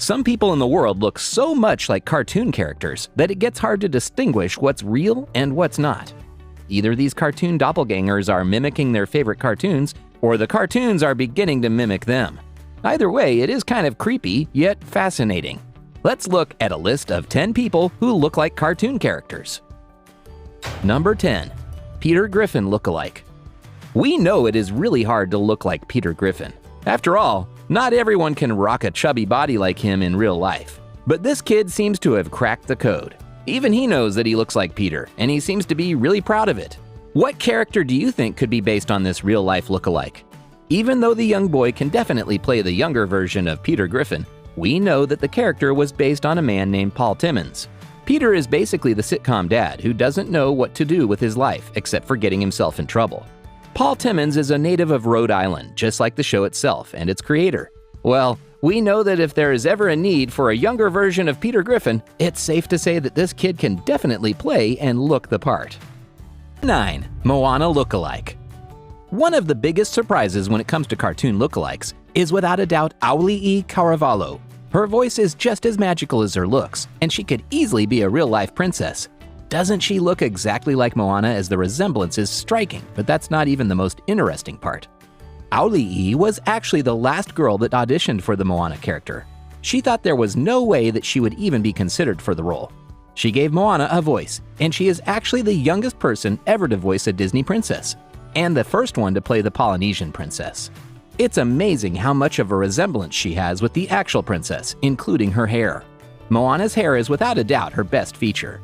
Some people in the world look so much like cartoon characters that it gets hard to distinguish what's real and what's not. Either these cartoon doppelgangers are mimicking their favorite cartoons, or the cartoons are beginning to mimic them. Either way, it is kind of creepy, yet fascinating. Let's look at a list of 10 people who look like cartoon characters. Number 10. Peter Griffin lookalike. We know it is really hard to look like Peter Griffin. After all, not everyone can rock a chubby body like him in real life. But this kid seems to have cracked the code. Even he knows that he looks like Peter, and he seems to be really proud of it. What character do you think could be based on this real-life lookalike? Even though the young boy can definitely play the younger version of Peter Griffin, we know that the character was based on a man named Paul Timmons. Peter is basically the sitcom dad who doesn't know what to do with his life except for getting himself in trouble. Paul Timmons is a native of Rhode Island, just like the show itself and its creator. Well, we know that if there is ever a need for a younger version of Peter Griffin, it's safe to say that this kid can definitely play and look the part. 9. Moana lookalike. One of the biggest surprises when it comes to cartoon lookalikes is without a doubt Auli'i Caravalho. Her voice is just as magical as her looks, and she could easily be a real-life princess. Doesn't she look exactly like Moana, as the resemblance is striking, but that's not even the most interesting part. Auli'i was actually the last girl that auditioned for the Moana character. She thought there was no way that she would even be considered for the role. She gave Moana a voice, and she is actually the youngest person ever to voice a Disney princess, and the first one to play the Polynesian princess. It's amazing how much of a resemblance she has with the actual princess, including her hair. Moana's hair is without a doubt her best feature.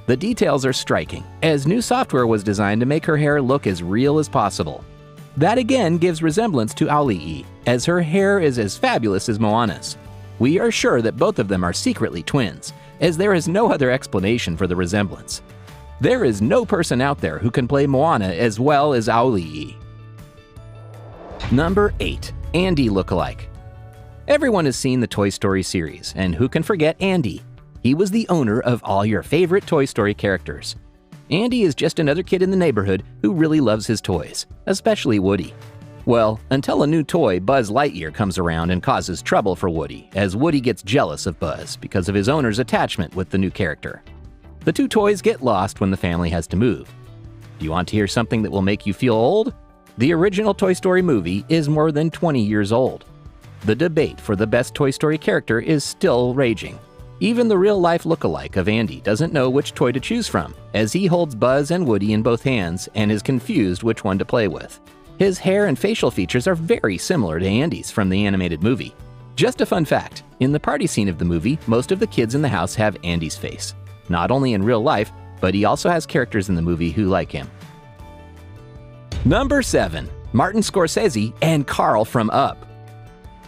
The details are striking, as new software was designed to make her hair look as real as possible. That again gives resemblance to Auli'i, as her hair is as fabulous as Moana's. We are sure that both of them are secretly twins, as there is no other explanation for the resemblance. There is no person out there who can play Moana as well as Auli'i. Number 8. Andy lookalike. Everyone has seen the Toy Story series, and who can forget Andy? He was the owner of all your favorite Toy Story characters. Andy is just another kid in the neighborhood who really loves his toys, especially Woody. Well, until a new toy, Buzz Lightyear, comes around and causes trouble for Woody, as Woody gets jealous of Buzz because of his owner's attachment with the new character. The two toys get lost when the family has to move. Do you want to hear something that will make you feel old? The original Toy Story movie is more than 20 years old. The debate for the best Toy Story character is still raging. Even the real-life lookalike of Andy doesn't know which toy to choose from, as he holds Buzz and Woody in both hands and is confused which one to play with. His hair and facial features are very similar to Andy's from the animated movie. Just a fun fact, in the party scene of the movie, most of the kids in the house have Andy's face. Not only in real life, but he also has characters in the movie who like him. Number 7. Martin Scorsese and Carl from Up.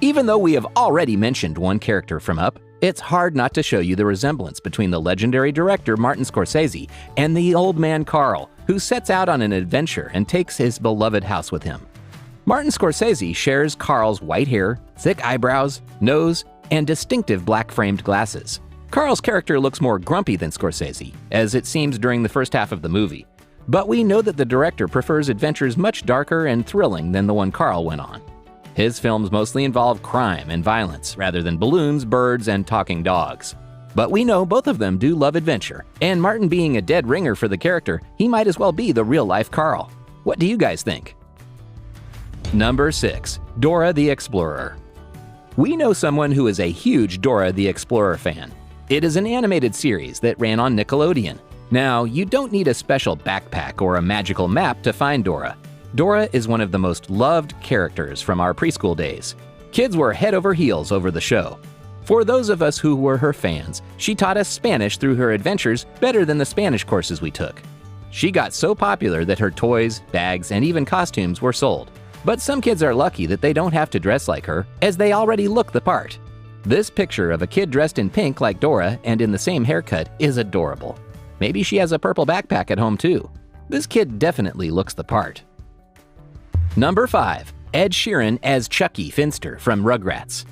Even though we have already mentioned one character from Up, it's hard not to show you the resemblance between the legendary director Martin Scorsese and the old man Carl, who sets out on an adventure and takes his beloved house with him. Martin Scorsese shares Carl's white hair, thick eyebrows, nose, and distinctive black-framed glasses. Carl's character looks more grumpy than Scorsese, as it seems during the first half of the movie. But we know that the director prefers adventures much darker and thrilling than the one Carl went on. His films mostly involve crime and violence rather than balloons, birds, and talking dogs. But we know both of them do love adventure, and Martin being a dead ringer for the character, he might as well be the real-life Carl. What do you guys think? Number 6. Dora the Explorer. We know someone who is a huge Dora the Explorer fan. It is an animated series that ran on Nickelodeon. Now, you don't need a special backpack or a magical map to find Dora. Dora is one of the most loved characters from our preschool days. Kids were head over heels over the show. For those of us who were her fans, she taught us Spanish through her adventures better than the Spanish courses we took. She got so popular that her toys, bags, and even costumes were sold. But some kids are lucky that they don't have to dress like her, as they already look the part. This picture of a kid dressed in pink like Dora and in the same haircut is adorable. Maybe she has a purple backpack at home too. This kid definitely looks the part. Number 5. Ed Sheeran as Chucky Finster from Rugrats.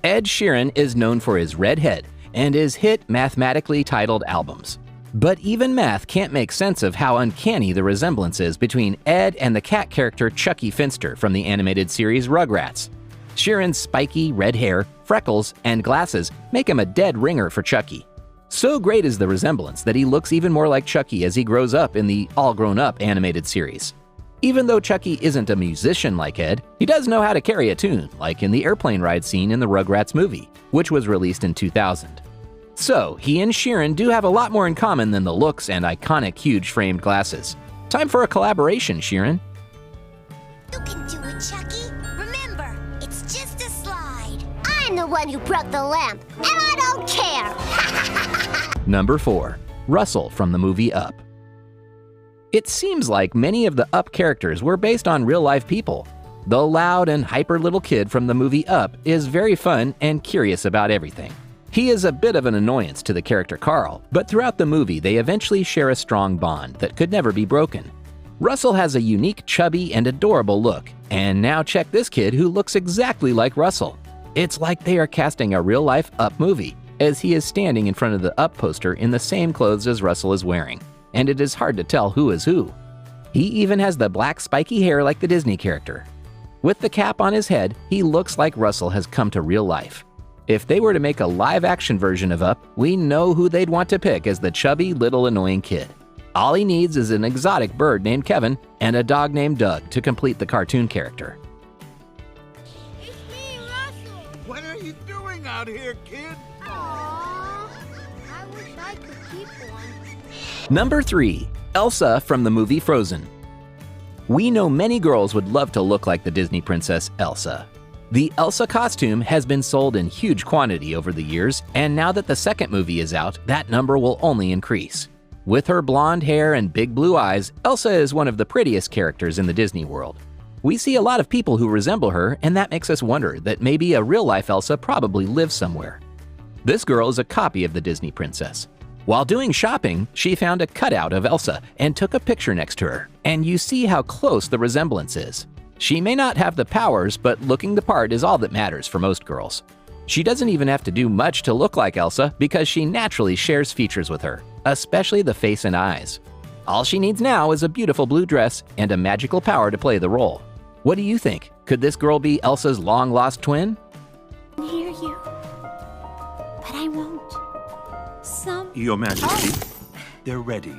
Ed Sheeran is known for his red head and his hit mathematically titled albums. But even math can't make sense of how uncanny the resemblance is between Ed and the cat character Chucky Finster from the animated series Rugrats. Sheeran's spiky red hair, freckles, and glasses make him a dead ringer for Chucky. So great is the resemblance that he looks even more like Chucky as he grows up in the All Grown Up animated series. Even though Chucky isn't a musician like Ed, he does know how to carry a tune, like in the airplane ride scene in the Rugrats movie, which was released in 2000. So, he and Sheeran do have a lot more in common than the looks and iconic huge framed glasses. Time for a collaboration, Sheeran. You can do it, Chucky. Remember, it's just a slide. I'm the one who broke the lamp, and I don't care. Number 4. Russell from the movie Up. It seems like many of the Up characters were based on real-life people. The loud and hyper little kid from the movie Up is very fun and curious about everything. He is a bit of an annoyance to the character Carl, but throughout the movie they eventually share a strong bond that could never be broken. Russell has a unique, chubby, and adorable look, and now check this kid who looks exactly like Russell. It's like they are casting a real-life Up movie, as he is standing in front of the Up poster in the same clothes as Russell is wearing, and it is hard to tell who is who. He even has the black spiky hair like the Disney character. With the cap on his head, he looks like Russell has come to real life. If they were to make a live-action version of Up, we know who they'd want to pick as the chubby, little, annoying kid. All he needs is an exotic bird named Kevin and a dog named Doug to complete the cartoon character. It's me, Russell. What are you doing out here, kid? Aww, I wish I could keep one. Number 3. Elsa from the movie Frozen. We know many girls would love to look like the Disney princess Elsa. The Elsa costume has been sold in huge quantity over the years, and now that the second movie is out, that number will only increase. With her blonde hair and big blue eyes, Elsa is one of the prettiest characters in the Disney world. We see a lot of people who resemble her, and that makes us wonder that maybe a real-life Elsa probably lives somewhere. This girl is a copy of the Disney princess. While doing shopping, she found a cutout of Elsa and took a picture next to her, and you see how close the resemblance is. She may not have the powers, but looking the part is all that matters for most girls. She doesn't even have to do much to look like Elsa because she naturally shares features with her, especially the face and eyes. All she needs now is a beautiful blue dress and a magical power to play the role. What do you think? Could this girl be Elsa's long-lost twin? I can hear you, but I won't. Your Majesty, they're ready.